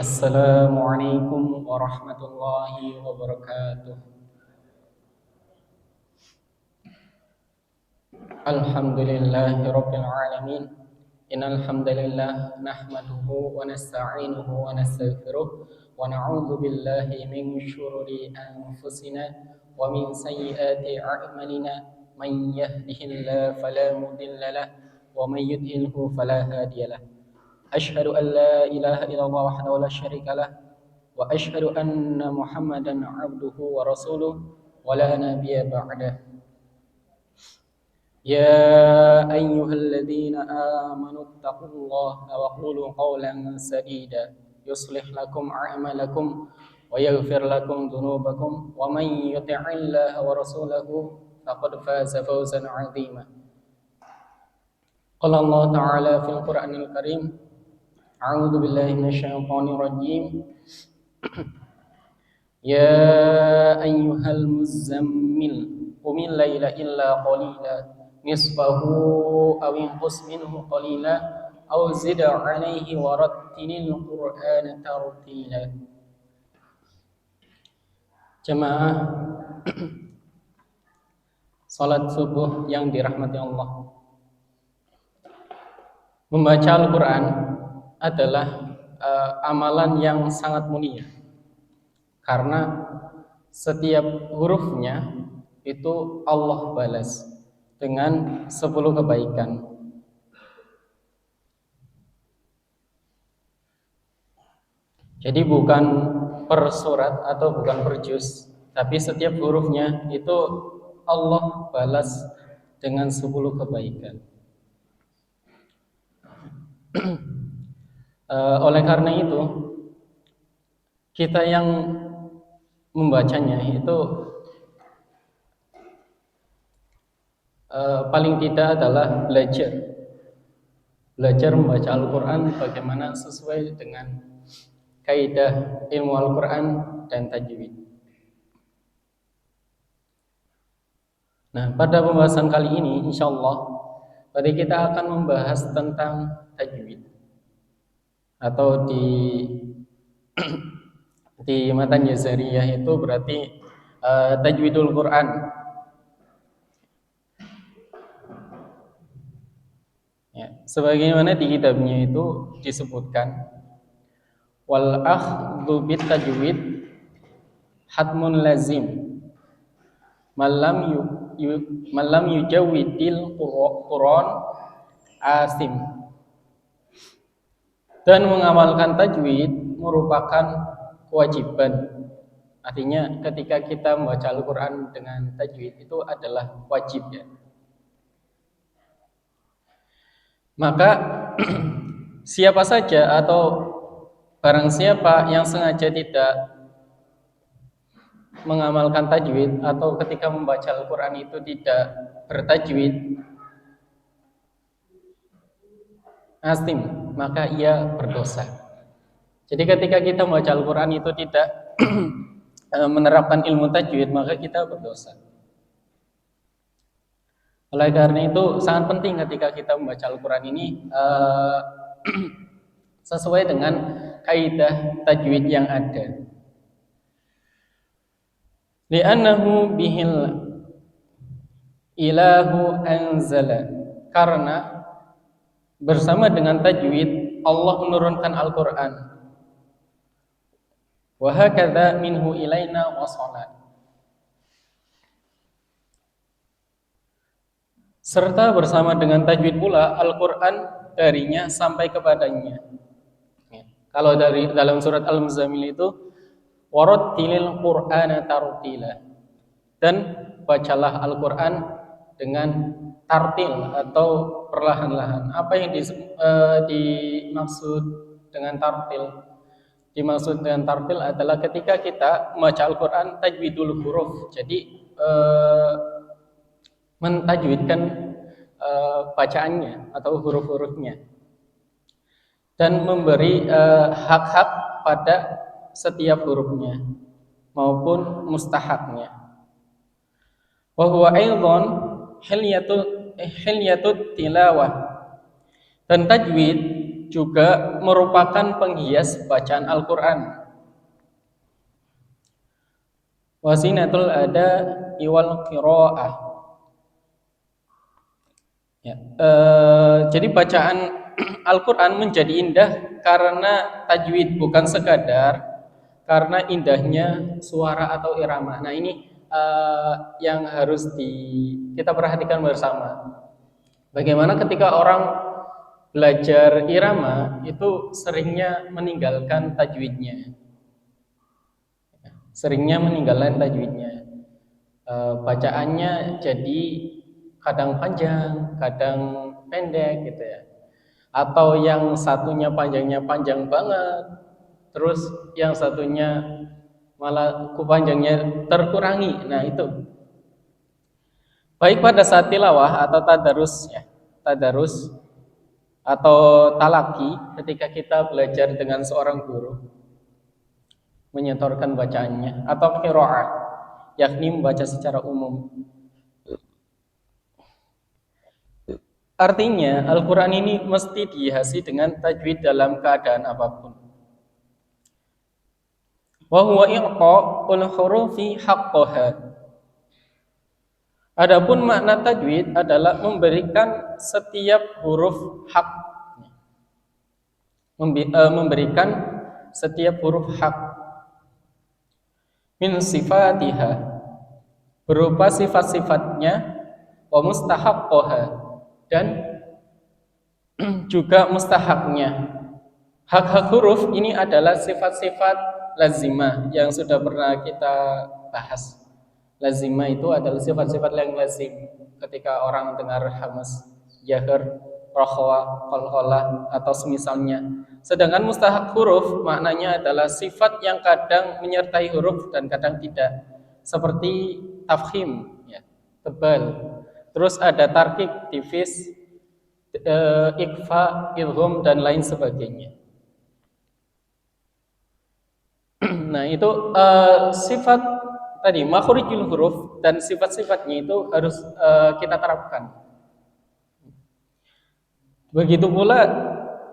Assalamualaikum warahmatullahi wabarakatuh. Alhamdulillahi rabbil alamin. Innal hamdalillah nahmaduhu wa nasta'inuhu wa nastaghfiruh wa na'udzu billahi min syururi anfusina wa min sayyiati a'malina. Man yahdihillahu fala mudilla lahu wa man yudlilhu fala hadiya lahu. Asyhadu an la ilaha illallah wahdahu la syarika lah wa asyhadu anna Muhammadan abduhu wa rasuluh wa la nabiyya ba'dah. Ya ayyuhalladzina amanu taqullaha wa qulu qawlan sadida yuslih lakum a'malakum wa yaghfir lakum dhunubakum wa man yuti'illaha wa rasulahu faqad faza fawzan 'azima. Qala Allah ta'ala fil Qur'anil Karim. A'udzu billahi minasyaitonir rajim. Ya ayyuhal muzammil qumil laila illa qalila nisfahu aw inqus minhu qalila aw zid 'alaihi wa rattilil qur'ana tartila. Jemaah salat subuh yang dirahmati Allah. Membaca Al-Qur'an adalah amalan yang sangat mulia karena setiap hurufnya itu Allah balas dengan 10 kebaikan. Jadi bukan per surat atau bukan per juz, tapi setiap hurufnya itu Allah balas dengan 10 kebaikan. Oleh karena itu kita yang membacanya itu paling tidak adalah belajar membaca Al-Quran bagaimana sesuai dengan kaidah ilmu Al-Quran dan tajwid. Nah, pada pembahasan kali ini insyaallah tadi kita akan membahas tentang tajwid atau di matan Jazariyah itu berarti tajwidul Quran. Ya, sebagaimana di kitabnya itu disebutkan wal akhdhu bit tajwid hatmun lazim malam yujawwidil Quran asim. Dan mengamalkan tajwid merupakan kewajiban. Artinya ketika kita membaca Al-Quran dengan tajwid itu adalah wajib ya. Maka siapa saja atau barang siapa yang sengaja tidak mengamalkan tajwid atau ketika membaca Al-Quran itu tidak bertajwid asim, maka ia berdosa. Jadi ketika kita membaca Al-Quran itu tidak menerapkan ilmu tajwid, maka kita berdosa. Oleh karena itu sangat penting ketika kita membaca Al-Quran ini sesuai dengan kaidah tajwid yang ada. Li'annahu bihil ilahu anzala, karena bersama dengan tajwid Allah menurunkan Al-Quran. Wa hakadha minhu ilaina wasala. Serta bersama dengan tajwid pula Al-Quran darinya sampai kepadanya. Kalau dari dalam surat Al-Muzammil itu warattilil Qur'ana tartila, dan bacalah Al-Quran dengan tartil atau perlahan-lahan. Apa yang dimaksud dengan tartil? Dimaksud dengan tartil adalah ketika kita membaca Al-Quran tajwidul huruf. Jadi mentajwidkan bacaannya atau huruf-hurufnya dan memberi hak-hak pada setiap hurufnya maupun mustahaknya. Wa huwa aidan hilyatut tilawah, dan tajwid juga merupakan penghias bacaan Al-Quran. Wasinatul ada iwal qiraah. Ya, jadi bacaan Al-Quran menjadi indah karena tajwid, bukan sekadar karena indahnya suara atau irama. Nah ini yang harus kita perhatikan bersama. Bagaimana ketika orang belajar irama itu seringnya meninggalkan tajwidnya. Bacaannya jadi kadang panjang, kadang pendek gitu ya. Atau yang satunya panjangnya panjang banget, terus yang satunya malah panjangnya terkurangi. Nah itu baik pada saat tilawah atau tadarus atau talaki, ketika kita belajar dengan seorang guru menyetorkan bacaannya, atau qiraah, yakni membaca secara umum. Artinya Al-Quran ini mesti dihiasi dengan tajwid dalam keadaan apapun. Wa huwa i'qa'ul hurufi haqqaha. Adapun makna tajwid adalah memberikan setiap huruf hak. Memberikan setiap huruf hak min sifatiha, berupa sifat-sifatnya, wa mustahaqqaha, dan juga mustahaknya. Hak-hak huruf ini adalah sifat-sifat lazimah yang sudah pernah kita bahas. Lazimah itu adalah sifat-sifat yang lazim ketika orang dengar hamas, jahar, rokhwa, qalqalah atau semisalnya. Sedangkan mustahak huruf maknanya adalah sifat yang kadang menyertai huruf dan kadang tidak. Seperti tafkhim, ya, tebal. Terus ada tarkik, tipis, ikfa, idgham, dan lain sebagainya. Nah itu sifat tadi makhrijul huruf dan sifat-sifatnya itu harus kita terapkan. Begitu pula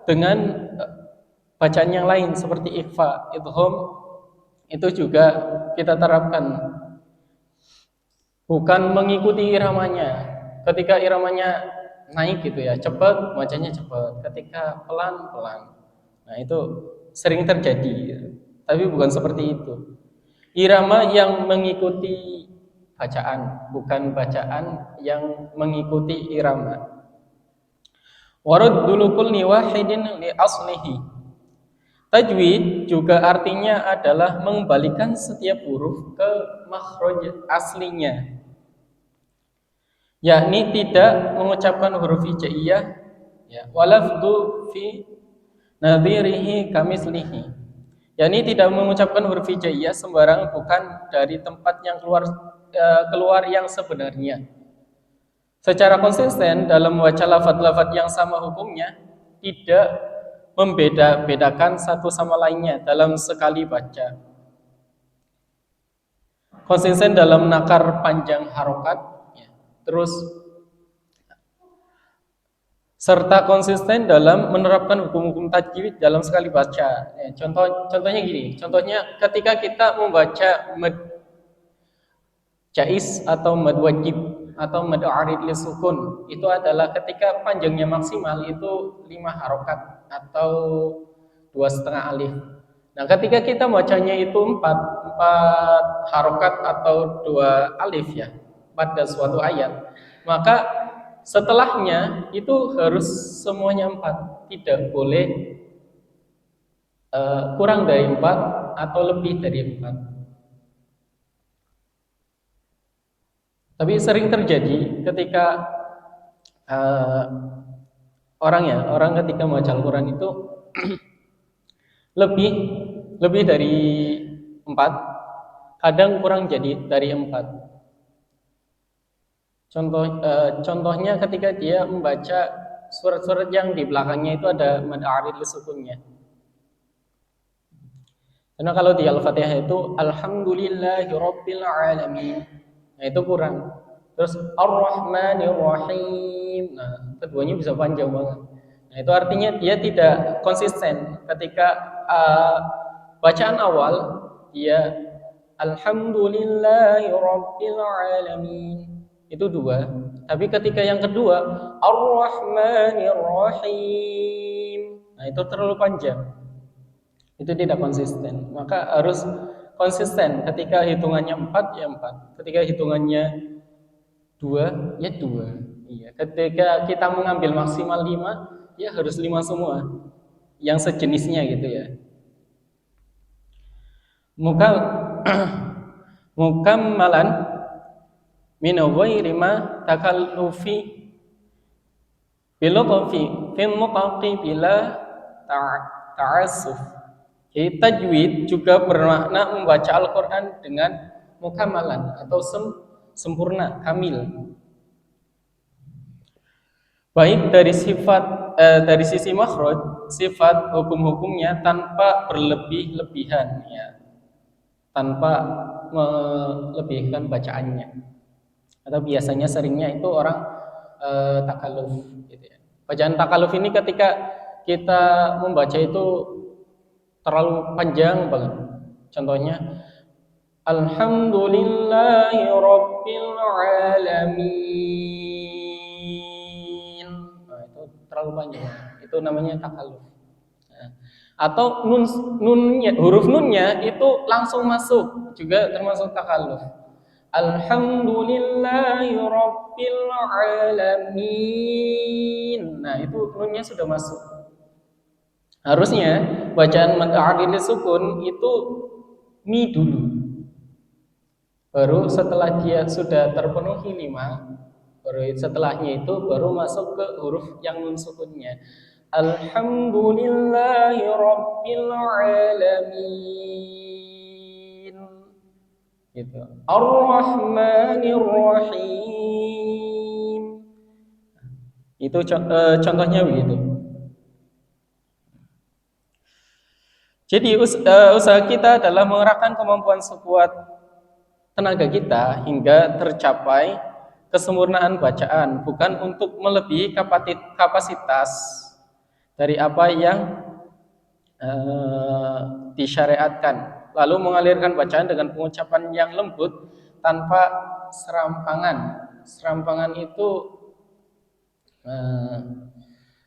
dengan bacaan yang lain seperti ikfa, idgham, itu juga kita terapkan. Bukan mengikuti iramanya. Ketika iramanya naik gitu ya, cepat, bacanya cepat. Ketika pelan-pelan. Nah, itu sering terjadi. Tapi bukan seperti itu. Irama yang mengikuti bacaan, bukan bacaan yang mengikuti irama. Waruddul kulli wahidin li aslihi. Tajwid juga artinya adalah mengembalikan setiap huruf ke makhraj aslinya, yakni tidak mengucapkan huruf hijaiyah, ya, walafdu fi nadhirihi kamislihi, yakni tidak mengucapkan huruf hijaiyah sembarang, bukan dari tempat yang keluar yang sebenarnya. Secara konsisten dalam membaca lafaz-lafaz yang sama hukumnya, tidak membeda-bedakan satu sama lainnya dalam sekali baca. Konsisten dalam nakar panjang harokat, ya. Terus serta konsisten dalam menerapkan hukum-hukum tajwid dalam sekali baca. Ya, contohnya gini, contohnya ketika kita membaca mad jaiz atau mad wajib atau mad arid li sukun, itu adalah ketika panjangnya maksimal itu 5 harokat atau 2,5 alif. Nah, ketika kita bacanya itu 4 harokat atau 2 alif ya pada suatu ayat, maka setelahnya itu harus semuanya 4, tidak boleh kurang dari 4 atau lebih dari 4. Tapi sering terjadi ketika orang ketika membaca Al-Quran itu lebih dari 4, kadang kurang jadi dari 4. Contohnya ketika dia membaca surat-surat yang di belakangnya itu ada mad arid li sukunnya. Karena kalau di Al-Fatihah itu alhamdulillahirabbil alamin. Nah, itu kurang. Terus Ar-Rahmanir Rahim. Nah, keduanya bisa panjang banget. Nah, itu artinya dia tidak konsisten ketika bacaan awal dia Alhamdulillahi Rabbil Alamin. Itu dua. Tapi ketika yang kedua Ar-Rahmanir Rahim. Nah, itu terlalu panjang. Itu tidak konsisten. Maka harus konsisten. Ketika hitungannya 4 ya 4. Ketika hitungannya 2 ya 2. Iya. Ketika kita mengambil maksimal 5 ya harus 5 semua. Yang sejenisnya gitu ya. Mukammalan min ghairi ma takallufi bilutfi fil mutaqi bila ta'assuf. Jadi tajwid juga bermakna membaca Al-Qur'an dengan mukammalan atau sempurna, kamil. Baik dari dari sisi makhraj, sifat hukum-hukumnya tanpa berlebih-lebihan ya. Tanpa melebihkan bacaannya. Atau biasanya seringnya itu orang takalluf gitu ya. Bacaan takalluf ini ketika kita membaca itu terlalu panjang banget. Contohnya Alhamdulillahi Rabbil Alamin. Nah, itu terlalu panjang. Itu namanya takalluf. Nah, atau nunnya, huruf nunnya itu langsung masuk, juga termasuk takalluf. Alhamdulillahi Rabbil Alamin. Nah, itu nunnya sudah masuk. Harusnya bacaan muta'addid sukun itu mi dulu. Baru setelah dia sudah terpenuhi 5, baru setelahnya itu baru masuk ke huruf yang nun sukunnya. Alhamdulillahi Rabbil Alamin. Gitu. Ar-Rahmanir Rahim. Itu contohnya begitu. Jadi usaha kita adalah mengerahkan kemampuan sekuat tenaga kita hingga tercapai kesempurnaan bacaan, bukan untuk melebihi kapasitas dari apa yang disyariatkan, lalu mengalirkan bacaan dengan pengucapan yang lembut tanpa serampangan. Serampangan itu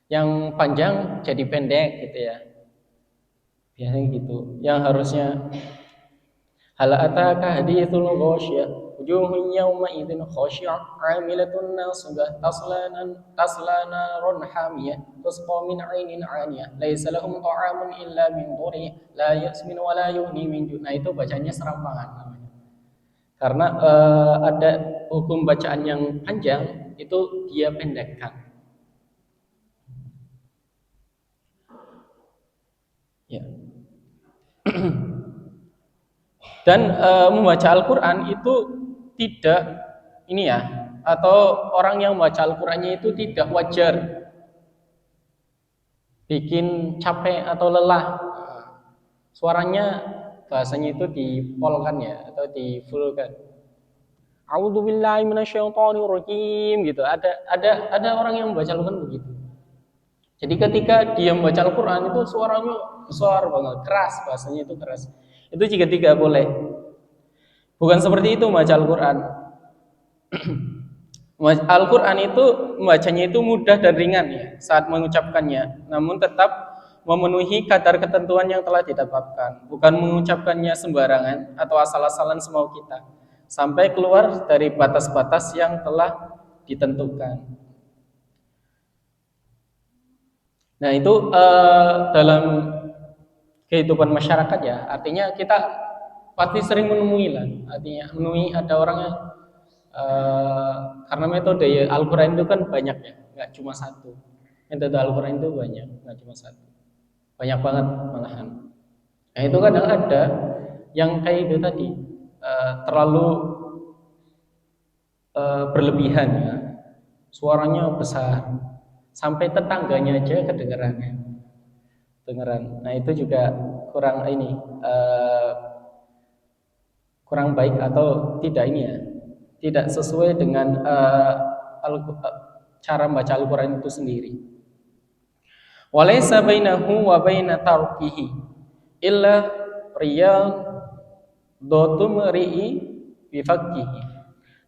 yang panjang jadi pendek gitu ya, biasanya gitu. Yang harusnya hal ataka hadithul ghasyiyah wujuhun yawma idzin khashi'ah 'amilatun nasibah tasla narun hamiyah tusqa min 'ainin 'aniyah laisa lahum ta'amun illa min dhuri la yasmin wa la yughni min ju'. Nah, itu bacanya serampangan namanya. Karena ada hukum bacaan yang panjang itu dia pendekkan. Ya. Dan membaca Al-Quran itu tidak ini ya, atau orang yang membaca Al-Qurannya itu tidak wajar bikin capek atau lelah. Suaranya bahasanya itu dipolkan ya, atau di fullkan. A'udzubillahi minasyaitonirrajim gitu. Ada orang yang membaca Al-Quran begitu. Jadi ketika dia membaca Al-Quran itu suaranya besar banget, keras, bahasanya itu keras. Itu juga tidak boleh. Bukan seperti itu membaca Al-Quran. Al-Quran itu membacanya itu mudah dan ringan ya saat mengucapkannya, namun tetap memenuhi kadar ketentuan yang telah ditetapkan, bukan mengucapkannya sembarangan atau asal-asalan semau kita, sampai keluar dari batas-batas yang telah ditentukan. Nah, itu dalam kehidupan masyarakat ya, artinya kita pasti sering menemui lah, artinya menemui ada orang yang karena metode Al-Quran itu kan banyak ya, nggak cuma satu. Metode Al-Quran itu banyak, nggak cuma satu, banyak banget malahan. Nah, itu kadang ada yang kayak itu tadi terlalu berlebihan ya, suaranya besar sampai tetangganya aja kedengeran. Nah, itu juga kurang ini, kurang baik atau tidak ini ya, tidak sesuai dengan cara membaca Al-Quran itu sendiri. Walaysa bainahu wa baina tarkihi illa riyadhatum ri'i bifaqhihi.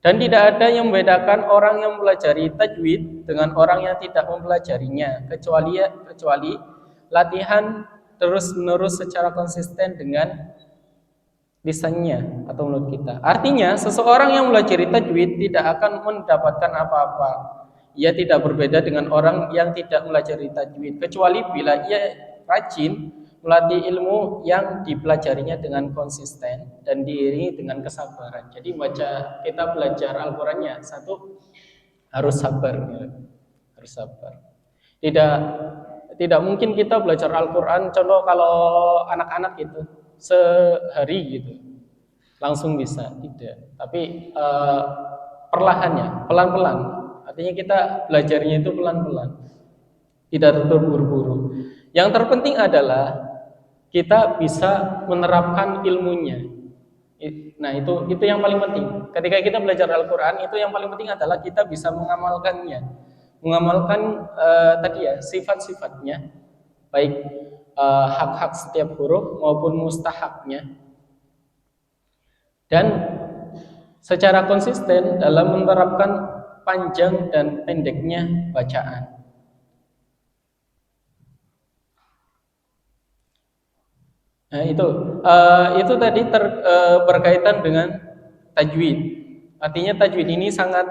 Dan tidak ada yang membedakan orang yang mempelajari tajwid dengan orang yang tidak mempelajarinya kecuali latihan terus-menerus secara konsisten dengan lisannya atau mulut kita. Artinya, seseorang yang mempelajari tajwid tidak akan mendapatkan apa-apa. Ia tidak berbeda dengan orang yang tidak mempelajari tajwid, kecuali bila ia rajin melatih ilmu yang dipelajarinya dengan konsisten dan diiringi dengan kesabaran. Jadi kita belajar Al-Qur'annya, satu harus sabar, ya. Harus sabar. Tidak mungkin kita belajar Al-Qur'an, contoh kalau anak-anak gitu sehari gitu langsung bisa, tidak. Tapi perlahannya, pelan-pelan. Artinya kita belajarnya itu pelan-pelan, tidak terburu-buru. Yang terpenting adalah kita bisa menerapkan ilmunya. Nah, itu yang paling penting. Ketika kita belajar Al-Qur'an, itu yang paling penting adalah kita bisa mengamalkannya. Mengamalkan tadi ya, sifat-sifatnya, baik hak-hak setiap huruf maupun mustahaknya. Dan secara konsisten dalam menerapkan panjang dan pendeknya bacaan. Nah, itu tadi berkaitan dengan tajwid. Artinya tajwid ini sangat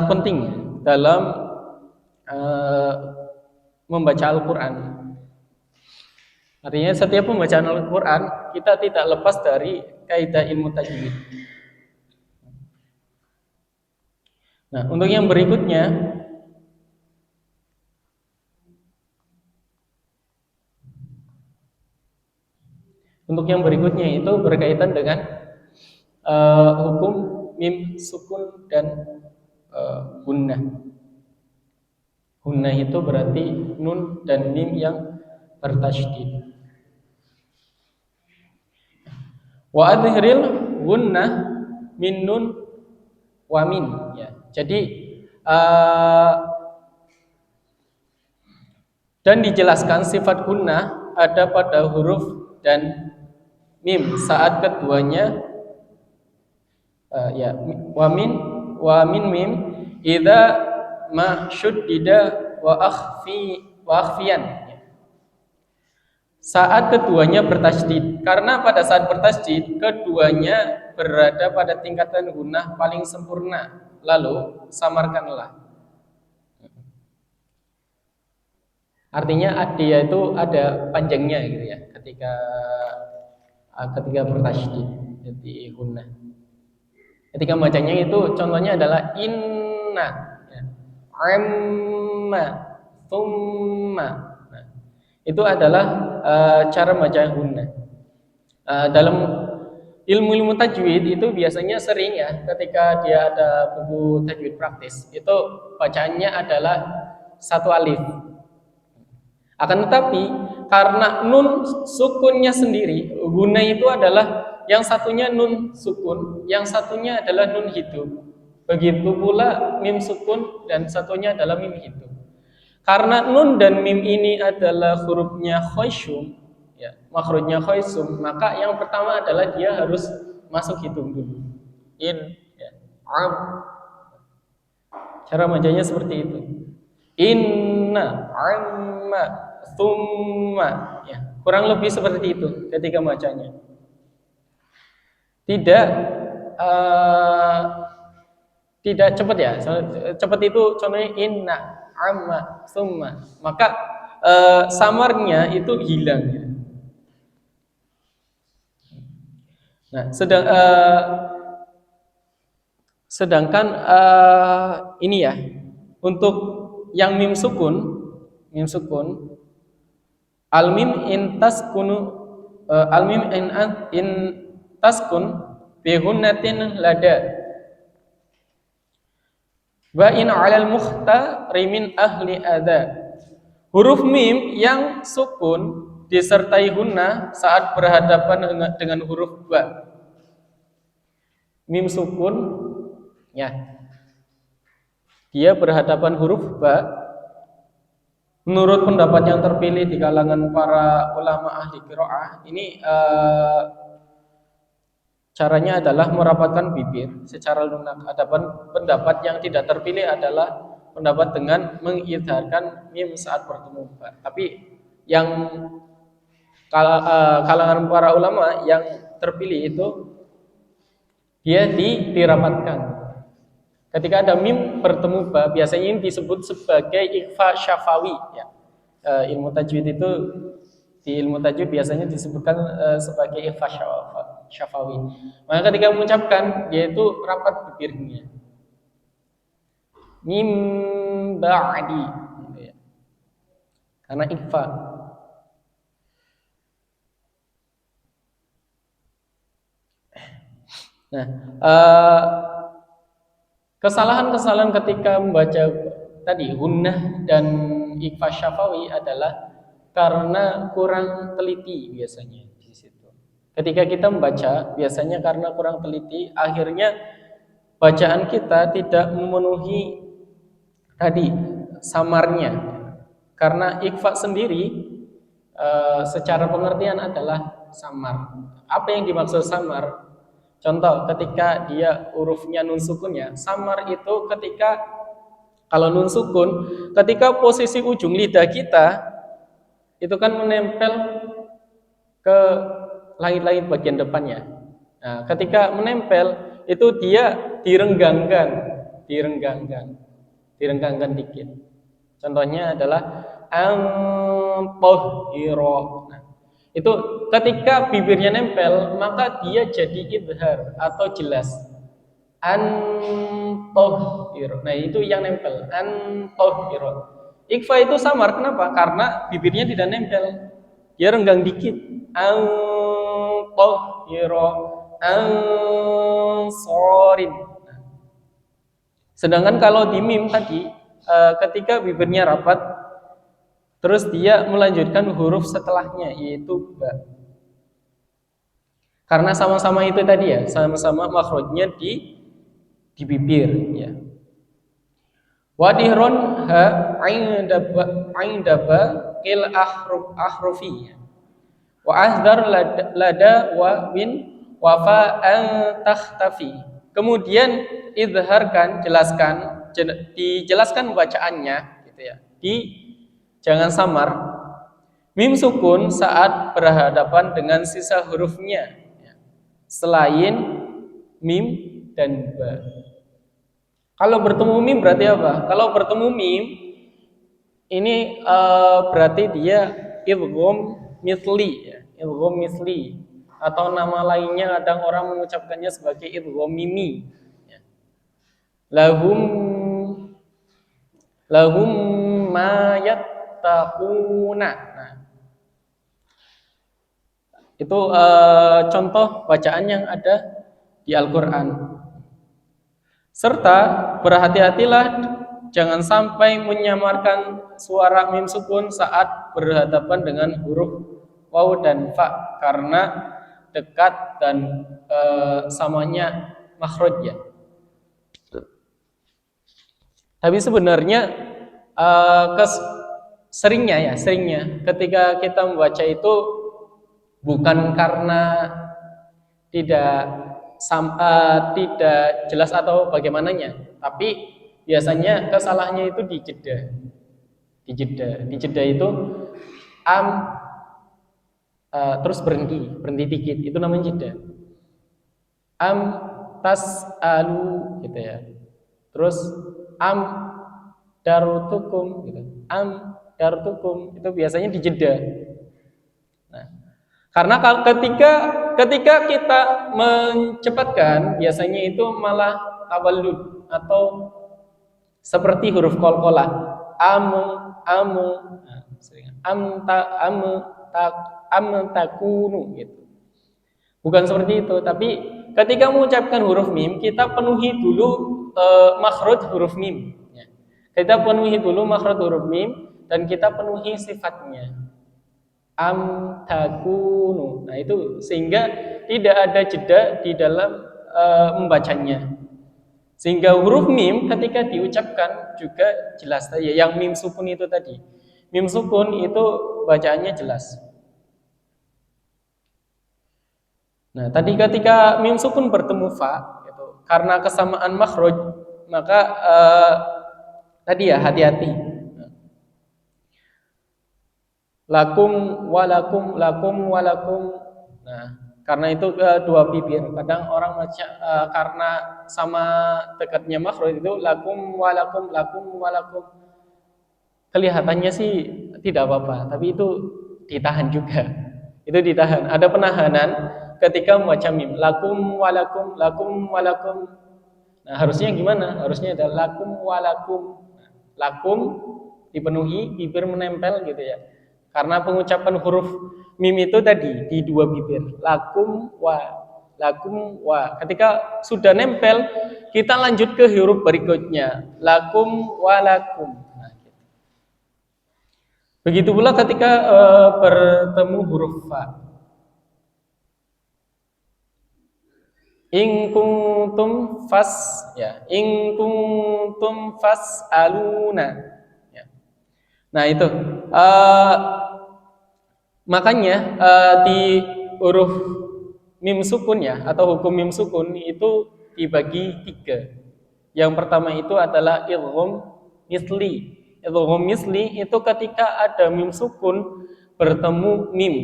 penting ya, dalam membaca Al-Qur'an. Artinya setiap pembacaan Al-Qur'an kita tidak lepas dari kaidah ilmu tajwid. Nah, untuk yang berikutnya itu berkaitan dengan hukum mim sukun dan gunnah. Gunnah itu berarti nun dan mim yang bertasydid. Wa adhiril gunnah min nun wa min, ya. Jadi dan dijelaskan sifat gunnah ada pada huruf dan mim saat keduanya wa min mim idza ma syuddida wa akhfiyan, saat keduanya bertasydid, karena pada saat bertasydid keduanya berada pada tingkatan gunnah paling sempurna, lalu samarkanlah. Artinya dia itu ada panjangnya gitu ya ketika bertasydid, jadi gunnah. Ketika bacanya itu contohnya adalah inna, ya. Amma, thumma. Nah, itu adalah cara baca gunnah. Dalam ilmu tajwid itu biasanya sering ya, ketika dia ada buku tajwid praktis, itu bacaannya adalah satu alif. Akan tetapi karena nun sukunnya sendiri, gunnah itu adalah yang satunya nun sukun, yang satunya adalah nun hidup. Begitu pula mim sukun dan satunya adalah mim hidup. Karena nun dan mim ini adalah hurufnya khaysum, ya, makhrajnya khaysum, maka yang pertama adalah dia harus masuk hidung dulu. In, ya, am. Cara bacanya seperti itu. Inna, amma, thumma, ya. Kurang lebih seperti itu ketika bacanya. Tidak cepat ya. Cepat itu contohnya inna, amma, thumma. Maka samarnya itu hilang ya. Nah, sedangkan ini ya, untuk yang mim sukun al-mim in taskun bi hunnatin lada wa in 'alal mukhtari min ahli adza. Huruf mim yang sukun disertai hunnah saat berhadapan dengan huruf ba. Mim sukun ya, dia berhadapan huruf ba, Menurut pendapat yang terpilih di kalangan para ulama ahli qiraah, ini caranya adalah merapatkan bibir secara lunak. Adapun pendapat yang tidak terpilih adalah pendapat dengan mengidharkan mim saat bertemu ba. Tapi yang kalangan para ulama yang terpilih itu dia dirapatkan. Ketika ada mim bertemu ba, biasanya ini disebut sebagai ikhfa syafawi ya. Ilmu tajwid itu di ilmu tajwid biasanya disebutkan sebagai ikhfa syafawi. Maka ketika mengucapkan dia itu rapat bibirnya. Mim ba'di gitu ya. Karena ikhfa. Nah, kesalahan-kesalahan ketika membaca tadi gunnah dan ikhfa syafawi adalah karena kurang teliti biasanya di situ. Ketika kita membaca, biasanya karena kurang teliti, akhirnya bacaan kita tidak memenuhi tadi samarnya. Karena ikhfa sendiri secara pengertian adalah samar. Apa yang dimaksud samar? Contoh, ketika dia hurufnya nun sukunnya, samar itu ketika kalau nun sukun, ketika posisi ujung lidah kita itu kan menempel ke langit-langit bagian depannya. Nah, ketika menempel itu dia direnggangkan dikit. Contohnya adalah antohiro. Nah, itu ketika bibirnya nempel, maka dia jadi idhar atau jelas. Antohiro. Nah, itu yang nempel. Antohiro. Ikhfa itu samar. Kenapa? Karena bibirnya tidak nempel. Dia renggang dikit. Antohiro. Ansorin. Sedangkan kalau di mim tadi, ketika bibirnya rapat, terus dia melanjutkan huruf setelahnya, yaitu ba. Karena sama-sama itu tadi ya, sama-sama makhrajnya di bibir ya. Wadihron ha aindaba il ahrufi. Wa ahdar lada wa min wafa an takhtafi. Kemudian idharkan, dijelaskan bacaannya gitu ya. Jangan samar. Mim sukun saat berhadapan dengan sisa hurufnya ya. Selain mim dan ba. Kalau bertemu mim berarti apa? Kalau bertemu mim ini berarti dia idgham mithli ya. Idgham mithli atau nama lainnya kadang orang mengucapkannya sebagai idgham mimi ya. Lahum ma yattaquna. Nah, itu contoh bacaan yang ada di Al-Qur'an. Serta berhati-hatilah jangan sampai menyamarkan suara mim sukun saat berhadapan dengan huruf waw dan fa karena dekat dan samanya makhraj ya. Tapi sebenarnya seringnya ketika kita membaca itu bukan karena tidak jelas atau bagaimananya, tapi biasanya kesalahannya itu di jeda itu terus berhenti dikit, itu namanya jeda. Tas alu gitu ya. Terus darutukum gitu. Darutukum itu biasanya di jeda. Nah, karena ketika kita mencepatkan, biasanya itu malah tawallud atau seperti huruf qalqalah. Takunu gitu. Bukan seperti itu, tapi ketika mengucapkan huruf mim, kita penuhi dulu makhraj huruf mim. Kita penuhi dulu makhraj huruf mim dan kita penuhi sifatnya. Takunu. Nah, itu sehingga tidak ada jeda di dalam membacanya. Sehingga huruf mim ketika diucapkan juga jelas tadi, yang mim sukun itu tadi. mim sukun itu bacaannya jelas. Nah, tadi ketika mim sukun bertemu fa, gitu, karena kesamaan makhraj, maka tadi ya hati-hati. Lakum walakum, lakum walakum. Nah, karena itu dua bibir. Kadang orang baca karena sama dekatnya makhraj itu lakum walakum, lakum walakum. Kelihatannya sih tidak apa-apa, tapi itu ditahan juga. Itu ditahan. Ada penahanan ketika membaca mim. Lakum walakum, lakum walakum. Nah, harusnya gimana? Harusnya ada lakum walakum. Lakum dipenuhi, bibir menempel gitu ya. Karena pengucapan huruf mim itu tadi di dua bibir. Lakum wa, lakum wa. Ketika sudah nempel, kita lanjut ke huruf berikutnya. Lakum walakum. Nah, gitu. Begitu pula ketika bertemu huruf fa. In kuntum fas ya, in kuntum fas'aluna ya. Nah itu makanya di huruf mim sukun ya atau hukum mim sukun itu dibagi tiga. Yang pertama itu adalah idgham misli. Idgham misli itu ketika ada mim sukun bertemu mim,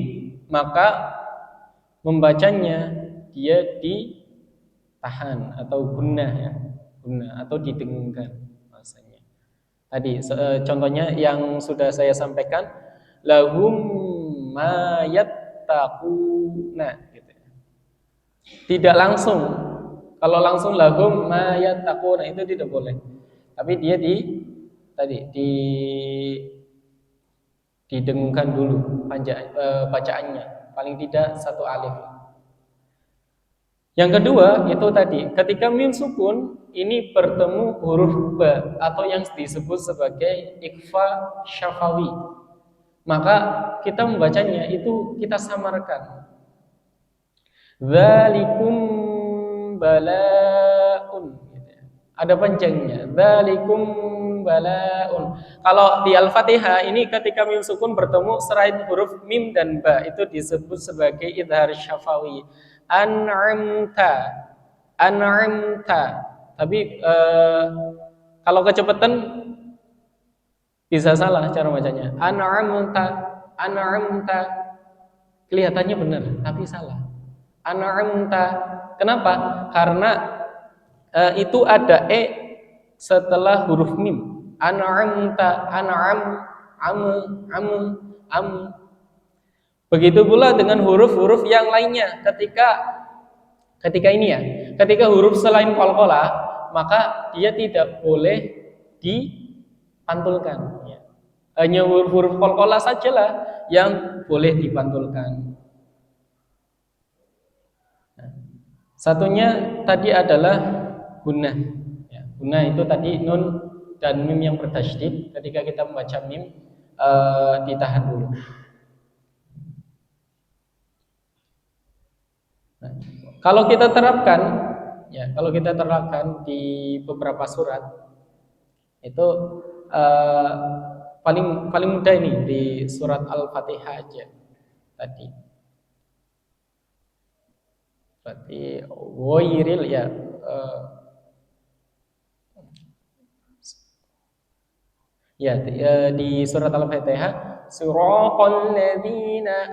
maka membacanya dia ditahan atau gunnah ya, gunnah atau didengungkan bahasanya. Tadi contohnya yang sudah saya sampaikan, lahum ma yattaquna gitu. Tidak langsung. Kalau langsung lahum ma yattaquna itu tidak boleh. Tapi dia didengungkan dulu bacaannya, paling tidak satu alif. Yang kedua itu tadi ketika mim sukun ini bertemu huruf ba atau yang disebut sebagai ikhfa syafawi, maka kita membacanya itu kita samarkan. Dzalikum balaun, ada panjangnya. Dzalikum balaun. Kalau di Al-Fatihah ini ketika mim sukun bertemu selain huruf mim dan ba itu disebut sebagai idhar syafawi. An'amta, an'amta. Tapi kalau kecepatan bisa salah cara bacanya. An'amta, an'amta. Kelihatannya benar, tapi salah. An'amta. Kenapa? Karena itu ada setelah huruf mim. An'amta, an'am, am. Begitu pula dengan huruf-huruf yang lainnya. Ketika ini ya, ketika huruf selain qalqalah, maka dia tidak boleh dipantulkan. Hanya huruf-huruf qalqalah sajalah yang boleh dipantulkan. Nah, satunya tadi adalah gunnah. Ya, gunnah itu tadi nun dan mim yang bertasydid. Ketika kita membaca mim, ditahan dulu. Nah, kalau kita terapkan di beberapa surat itu paling mudah ini di surat Al-Fatihah aja tadi. Berarti wairil ya di surat Al-Fatihah siratal ladzina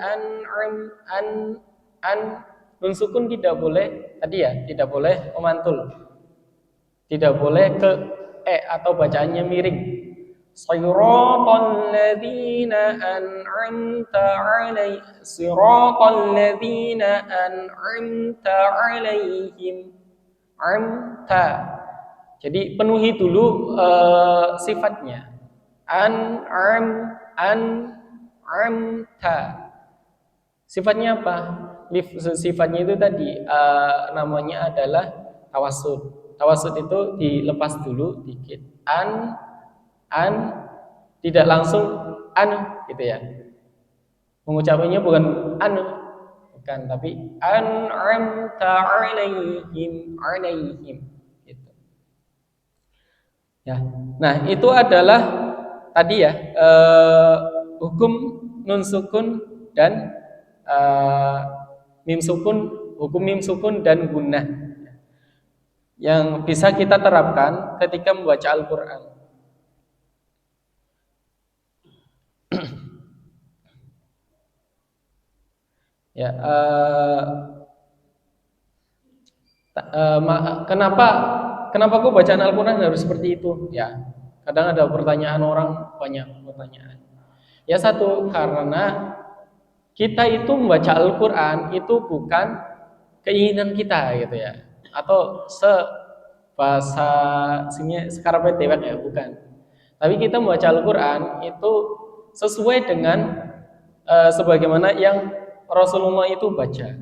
nun sukun tidak boleh tadi ya, tidak boleh memantul. Tidak boleh ke atau bacaannya miring. Siratal ladzina an'amta 'alaihim, siratal ladzina an'amta 'alaihim. Amta. Jadi penuhi dulu sifatnya. An'amta. Sifatnya apa? Sifatnya itu tadi namanya adalah tawasud. Tawasud itu dilepas dulu dikit. Tidak langsung gitu ya. Mengucapkannya bukan bukan, tapi an'amta 'alaihim gitu. Ya. Nah, itu adalah tadi ya hukum nun sukun dan mim sukun, hukum mim sukun dan gunnah yang bisa kita terapkan ketika membaca Al-Quran. Ya, kenapa kok bacaan Al-Quran harus seperti itu? Ya, kadang ada pertanyaan orang, banyak pertanyaan. Ya, satu, karena kita itu membaca Al-Quran itu bukan keinginan kita gitu ya, atau bahasa sini sekarang dewek ya, bukan. Tapi kita membaca Al-Quran itu sesuai dengan sebagaimana yang Rasulullah itu baca.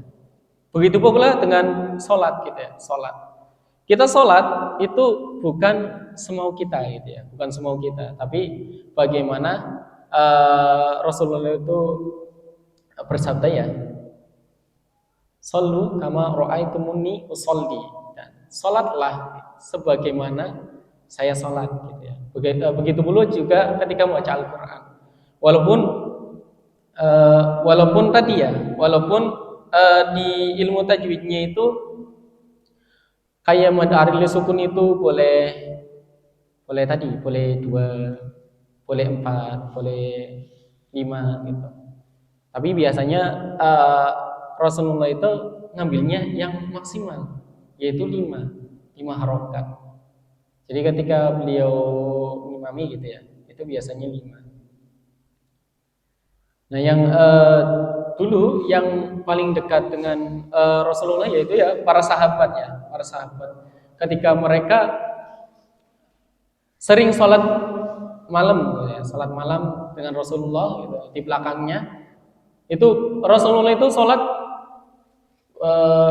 Begitu pula dengan sholat gitu ya, sholat. Kita sholat itu bukan semau kita gitu ya, bukan semau kita, tapi bagaimana Rasulullah itu bersabda ya, "Shollu kama ra'aitumuni usolli." Sholatlah sebagaimana saya sholat gitu ya. Begitu pula juga ketika membaca Al-Quran. Walaupun tadi ya, di ilmu tajwidnya itu kayak mad aril sukun itu boleh tadi, boleh 2, boleh 4, boleh 5 gitu. Tapi biasanya Rasulullah itu ngambilnya yang maksimal, yaitu 5 harokat. Jadi ketika beliau mengimami gitu ya, itu biasanya 5. Nah, yang dulu yang paling dekat dengan Rasulullah yaitu ya para sahabat ya, para sahabat. Ketika mereka sering sholat malam, gitu ya, sholat malam dengan Rasulullah gitu, di belakangnya itu Rasulullah itu sholat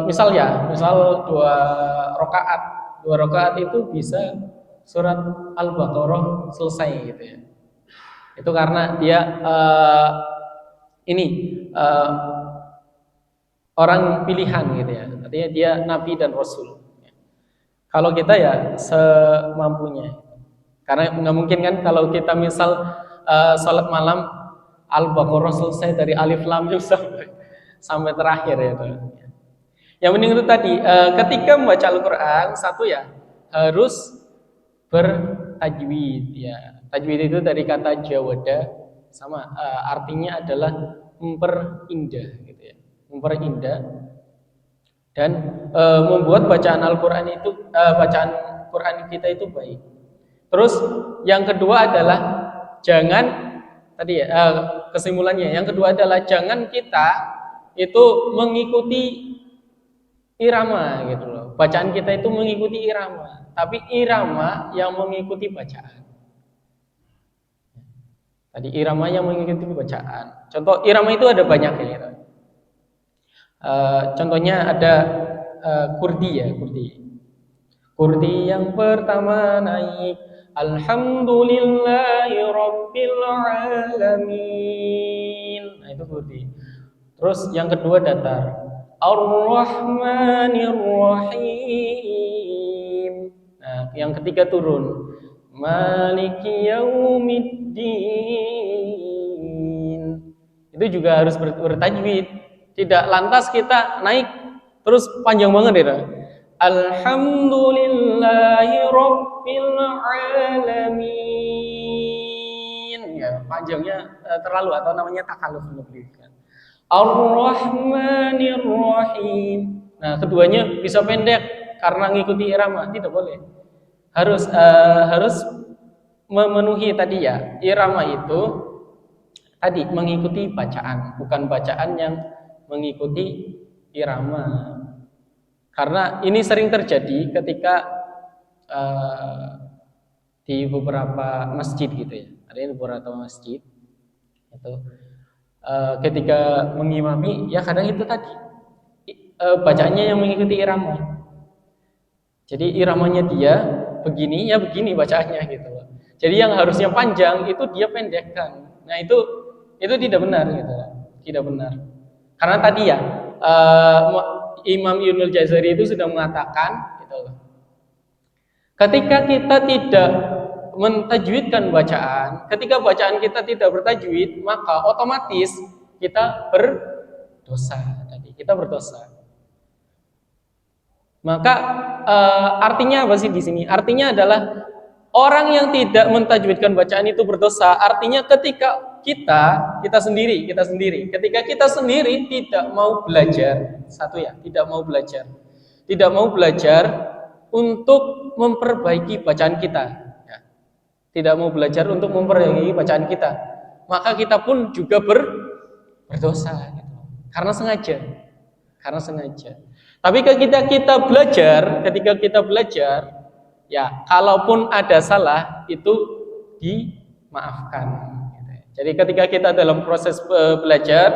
misal 2 rakaat itu bisa surat Al-Baqarah selesai gitu ya. Itu karena dia orang pilihan gitu ya, artinya dia nabi dan rasul. Kalau kita ya semampunya, karena nggak mungkin kan kalau kita misal sholat malam Al-Baqarah selesai dari alif lam mim sampai terakhir ya. Yang penting itu tadi ketika membaca Al-Quran, satu ya harus bertajwid ya. Tajwid itu dari kata jawada, sama artinya adalah memperindah gitu ya, memperindah dan membuat bacaan Al-Quran itu bacaan Quran kita itu baik. Terus yang kedua adalah jangan tadi ya kesimpulannya, yang kedua adalah jangan kita itu mengikuti irama gitu loh. Bacaan kita itu mengikuti irama, tapi irama yang mengikuti bacaan. Tadi irama yang mengikuti bacaan. Contoh irama itu ada banyak ya. Contohnya ada kurdi ya, kurdi yang pertama naik Alhamdulillahi Rabbil Alamin. Nah itu kurdi. Terus yang kedua datar Ar-Rahmanir Rahim. Nah yang ketiga turun Maliki Yaumiddin. Itu juga harus bertajwid. Tidak lantas kita naik terus panjang banget ya. Alhamdulillahi Rabbil Alamin. Ya, panjangnya terlalu atau namanya takaluf kan. Ar-Rahmanir Rahim. Nah, keduanya bisa pendek karena ngikuti irama, tidak boleh. Harus memenuhi tadi ya. Irama itu tadi mengikuti bacaan, bukan bacaan yang mengikuti irama. Karena ini sering terjadi ketika di beberapa masjid gitu ya. Ada beberapa masjid itu ketika mengimami ya kadang itu tadi bacaannya yang mengikuti irama. Jadi iramanya dia begini ya begini bacaannya gitu loh. Jadi yang harusnya panjang itu dia pendekkan. Nah itu tidak benar gitu loh. Tidak benar. Karena tadi ya Imam Ibnul Jazari itu sudah mengatakan gitu loh. Ketika kita tidak mentajwidkan bacaan. Ketika bacaan kita tidak bertajwid, maka otomatis kita berdosa. Tadi kita berdosa. Maka artinya apa sih di sini? Artinya adalah orang yang tidak mentajwidkan bacaan itu berdosa. Artinya ketika kita sendiri, ketika kita sendiri tidak mau belajar, tidak mau belajar untuk memperbaiki bacaan kita, ya. Tidak mau belajar untuk memperbaiki bacaan kita, maka kita pun juga berdosa, gitu. Karena sengaja. Tapi ketika kita belajar, ya, kalaupun ada salah itu dimaafkan. Jadi ketika kita dalam proses belajar,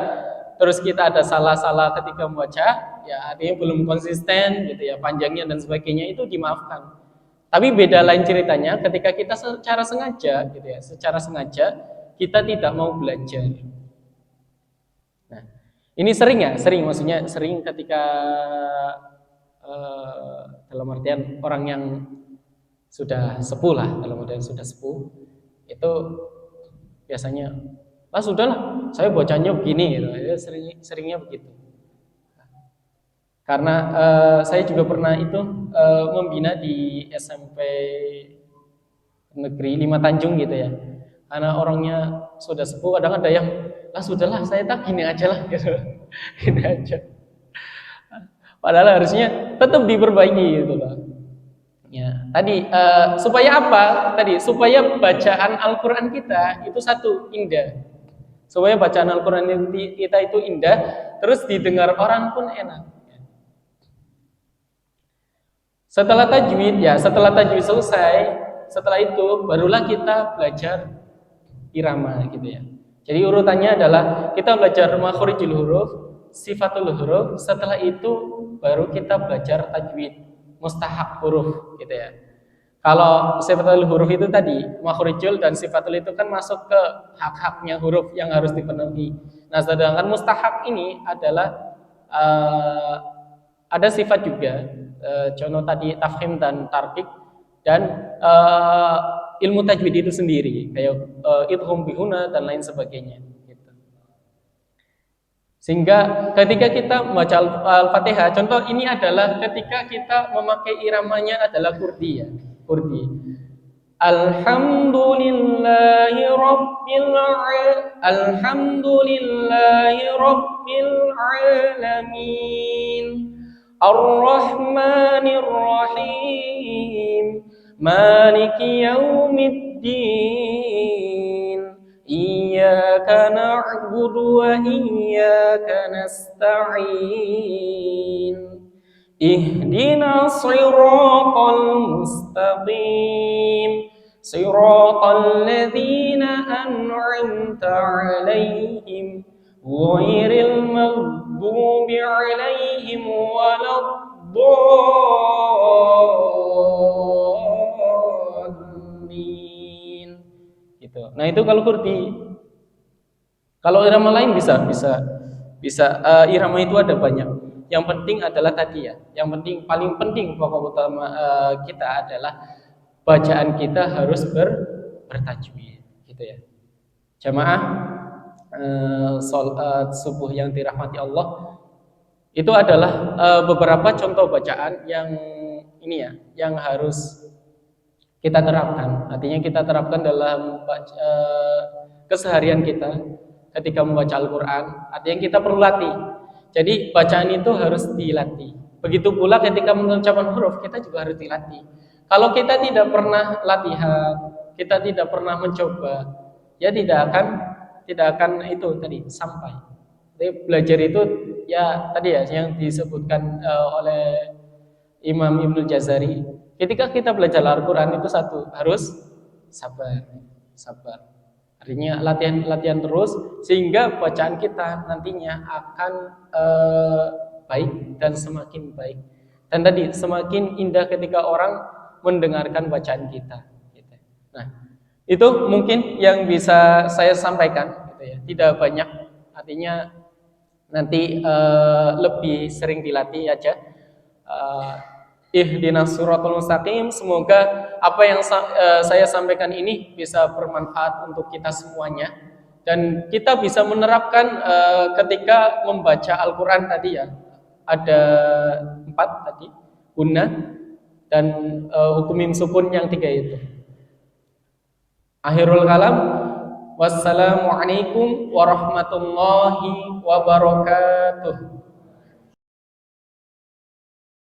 terus kita ada salah-salah ketika membaca, ya artinya belum konsisten, gitu ya, panjangnya dan sebagainya, itu dimaafkan. Tapi beda lain ceritanya ketika kita secara sengaja, gitu ya, kita tidak mau belajar. Nah, ini sering ketika dalam artian orang yang sudah sepuh lah, itu biasanya, sudahlah, saya bacanya begini, gitu. Seringnya begitu. Karena saya juga pernah membina di SMP Negeri 5 Tanjung, gitu ya. Karena orangnya sudah sepuh, kadang ada yang, sudahlah, saya tak gini aja lah, gitu. Gini aja. Padahal harusnya tetap diperbaiki, gitu loh. Ya, tadi supaya apa? Supaya bacaan Al-Qur'an kita itu indah. Supaya bacaan Al-Qur'an kita itu indah, terus didengar orang pun enak. Setelah tajwid selesai, setelah itu barulah kita belajar irama, gitu ya. Jadi urutannya adalah kita belajar makhorijul huruf, sifatul huruf, setelah itu baru kita belajar tajwid, mustahak huruf, gitu ya. Kalau sifatul huruf itu tadi, makhorijul dan sifatul itu kan masuk ke hak-haknya huruf yang harus dipenuhi. Nah, sedangkan mustahak ini adalah ada sifat juga, contoh tadi tafkhim dan tarkik, dan ilmu tajwid itu sendiri, kayak idgham bihuna dan lain sebagainya, gitu. Sehingga ketika kita membaca Al-Fatihah, contoh ini adalah ketika kita memakai iramanya adalah kurdi, ya. Kurdi. Alhamdulillahi rabbil alamin, Ar-Rahmanir Rahim, Maliki Yaumiddin, Iyyaka na'budu wa iyyaka nasta'in, Ihdinas siratal mustaqim, siratal ladzina an'amta 'alaihim, ghairil maghdubi 'alaihim waladdallin. Gitu. Nah, itu kalau kurdi. Kalau irama lain bisa irama itu ada banyak. Yang penting adalah tadi, ya. Yang penting, paling penting, pokok utama kita adalah bacaan kita harus bertajwid, gitu ya. Jamaah salat subuh yang dirahmati Allah, itu adalah beberapa contoh bacaan yang ini, ya, yang harus kita terapkan. Artinya kita terapkan dalam keseharian kita ketika membaca Al-Qur'an. Artinya kita perlu latih. Jadi bacaan itu harus dilatih. Begitu pula ketika mengucapkan huruf, kita juga harus dilatih. Kalau kita tidak pernah latihan, kita tidak pernah mencoba, ya tidak akan itu tadi sampai. Jadi belajar itu, ya tadi, ya, yang disebutkan oleh Imam Ibnu Jazari. Ketika kita belajar Al-Qur'an itu harus sabar. Artinya latihan terus, sehingga bacaan kita nantinya akan baik dan semakin baik. Dan tadi semakin indah ketika orang mendengarkan bacaan kita, gitu. Nah, itu mungkin yang bisa saya sampaikan, gitu ya. Tidak banyak, artinya nanti lebih sering dilatih aja. ihdinas siratal mustaqim. Semoga apa yang saya sampaikan ini bisa bermanfaat untuk kita semuanya dan kita bisa menerapkan ketika membaca Al-Qur'an tadi ya. Ada 4 tadi, gunnah dan hukum mim sukun yang 3 itu. Akhirul kalam, wassalamualaikum warahmatullahi wabarakatuh.